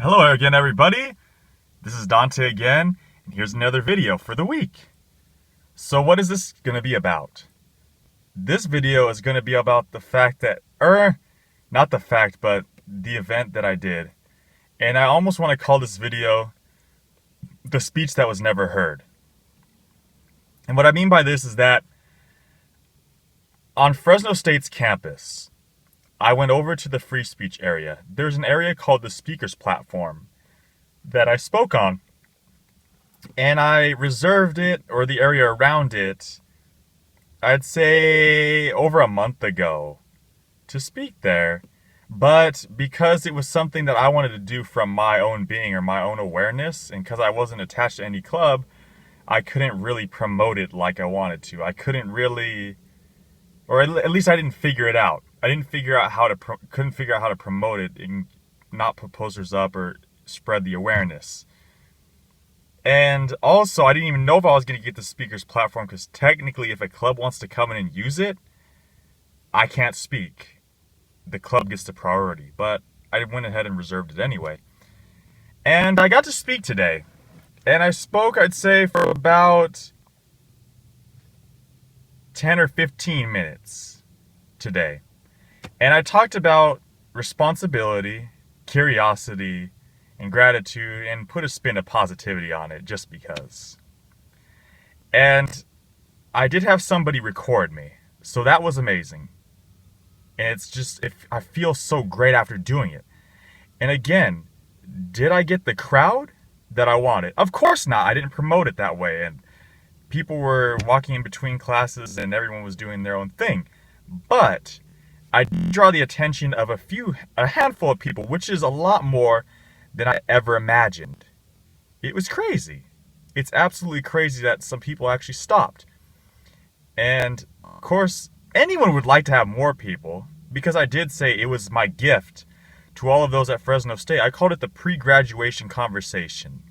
Hello again, everybody. This is Dante again, and here's another video for the week. So what is this going to be about? This video is going to be about the fact that, not the fact, but the event that I did. And I almost want to call this video the speech that was never heard. And what I mean by this is that on Fresno State's campus, I went over to the free speech area. There's an area called the speakers platform that I spoke on. And I reserved it, or the area around it, I'd say over a month ago to speak there. But because it was something that I wanted to do from my own being or my own awareness, and because I wasn't attached to any club, I couldn't really promote it like I wanted to. I couldn't really, or at least I didn't figure it out. I didn't figure out how to couldn't figure out how to promote it and not put posters up or spread the awareness. And also, I didn't even know if I was going to get the speakers platform because technically, if a club wants to come in and use it, I can't speak. The club gets the priority, but I went ahead and reserved it anyway. And I got to speak today. And I spoke, I'd say, for about 10 or 15 minutes today. And I talked about responsibility, curiosity, and gratitude, and put a spin of positivity on it just because. And I did have somebody record me, so that was amazing. And it's just, I feel so great after doing it. And again, did I get the crowd that I wanted? Of course not. I didn't promote it that way, and people were walking in between classes and everyone was doing their own thing. But I did draw the attention of a handful of people, which is a lot more than I ever imagined. It was crazy. It's absolutely crazy that some people actually stopped. And of course, anyone would like to have more people, because I did say it was my gift to all of those at Fresno State. I called it the pre-graduation conversation.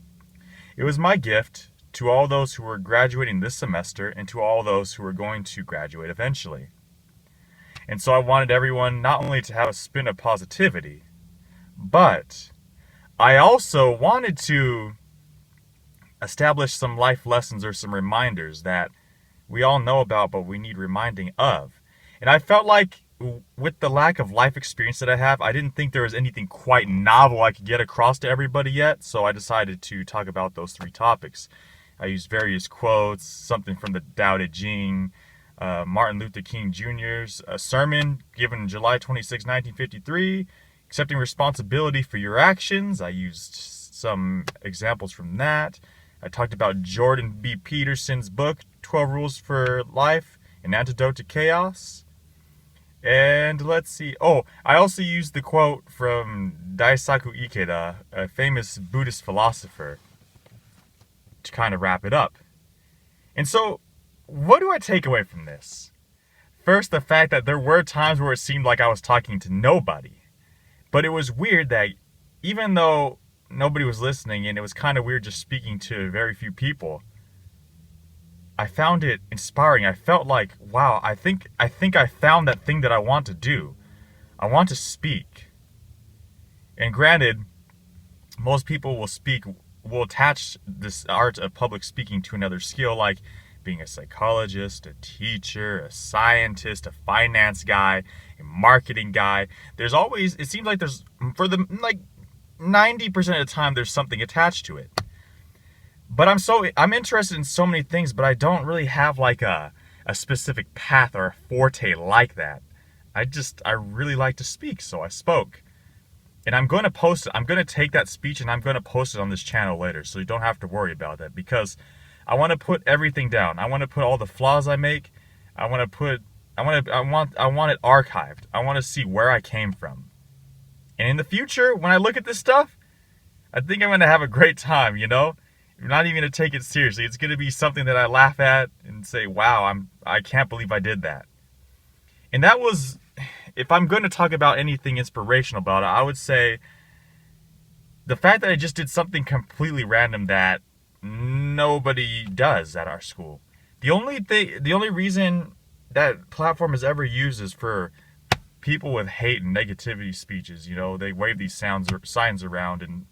It was my gift to all those who were graduating this semester and to all those who were going to graduate eventually. And so I wanted everyone not only to have a spin of positivity, but I also wanted to establish some life lessons or some reminders that we all know about, but we need reminding of. And I felt like with the lack of life experience that I have, I didn't think there was anything quite novel I could get across to everybody yet, so I decided to talk about those three topics. I used various quotes, something from the Tao Te Ching, Martin Luther King Jr.'s sermon given July 26, 1953, accepting responsibility for your actions. I used some examples from that. I talked about Jordan B. Peterson's book, 12 Rules for Life, An Antidote to Chaos. And let's see. Oh, I also used the quote from Daisaku Ikeda, a famous Buddhist philosopher, to kind of wrap it up. And so, what do I take away from this? First, the fact that there were times where it seemed like I was talking to nobody. But it was weird that even though nobody was listening and it was kind of weird just speaking to very few people, I found it inspiring. I felt like, wow, I think I found that thing that I want to do. I want to speak. And granted, most people will attach this art of public speaking to another skill, like being a psychologist, a teacher, a scientist, a finance guy, a marketing guy. It seems like for the 90% of the time, there's something attached to it. But I'm interested in so many things, but I don't really have like a specific path or a forte like that. I really like to speak, so I spoke. And I'm going to post it. I'm going to take that speech and I'm going to post it on this channel later, so you don't have to worry about that, because I want to put everything down. I want to put all the flaws I make. I want it archived. I want to see where I came from. And in the future, when I look at this stuff, I think I'm going to have a great time, you know? I'm not even going to take it seriously. It's going to be something that I laugh at and say, wow, I can't believe I did that. And that was, if I'm going to talk about anything inspirational about it, I would say the fact that I just did something completely random that nobody does at our school. The only reason that platform is ever used is for people with hate and negativity speeches. You know, they wave these signs around and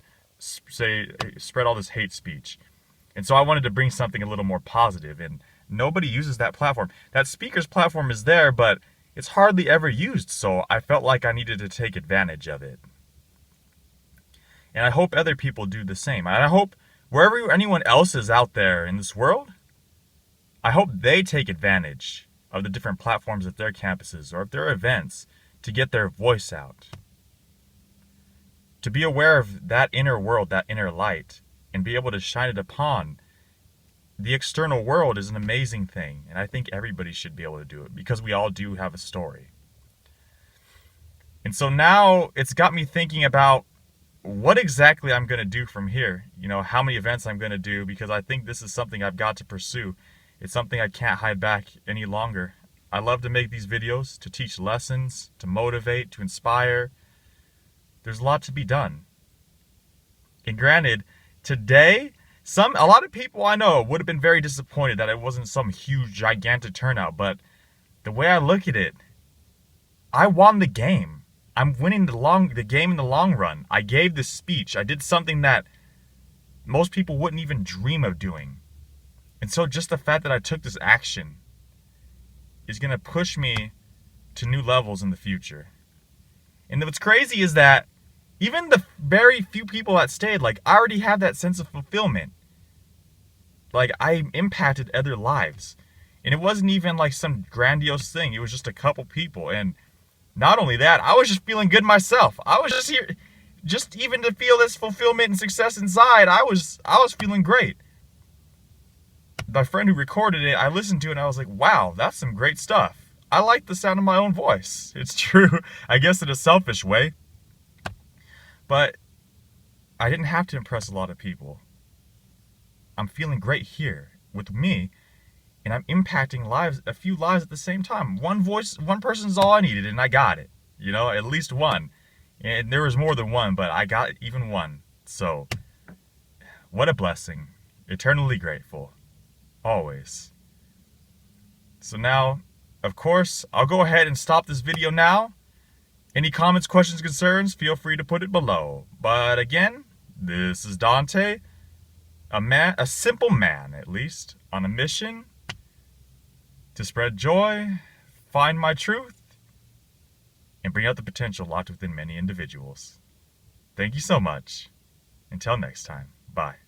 spread all this hate speech. And so I wanted to bring something a little more positive, and nobody uses that platform. That speaker's platform is there, but it's hardly ever used, so I felt like I needed to take advantage of it. And I hope other people do the same. And I hope wherever anyone else is out there in this world, I hope they take advantage of the different platforms at their campuses or at their events to get their voice out. To be aware of that inner world, that inner light, and be able to shine it upon the external world is an amazing thing. And I think everybody should be able to do it because we all do have a story. And so now it's got me thinking about what exactly I'm going to do from here. You know, how many events I'm going to do, because I think this is something I've got to pursue. It's something I can't hide back any longer. I love to make these videos, to teach lessons, to motivate, to inspire. There's a lot to be done. And granted, today, a lot of people I know would have been very disappointed that it wasn't some huge, gigantic turnout. But the way I look at it, I won the game. I'm winning the game in the long run. I gave this speech. I did something that most people wouldn't even dream of doing. And so just the fact that I took this action is going to push me to new levels in the future. And what's crazy is that even the very few people that stayed, like, I already have that sense of fulfillment. Like, I impacted other lives. And it wasn't even like some grandiose thing. It was just a couple people. And not only that, I was just feeling good myself. I was just here, just even to feel this fulfillment and success inside, I was feeling great. My friend who recorded it, I listened to it and I was like, wow, that's some great stuff. I like the sound of my own voice. It's true, I guess in a selfish way. But I didn't have to impress a lot of people. I'm feeling great here with me, and I'm impacting a few lives at the same time. One person's all I needed, and I got it. You know, at least one. And there was more than one, but I got even one. So, what a blessing. Eternally grateful. Always. So now, of course, I'll go ahead and stop this video now. Any comments, questions, concerns, feel free to put it below. But again, this is Dante, a simple man, at least, on a mission to spread joy, find my truth, and bring out the potential locked within many individuals. Thank you so much. Until next time, bye.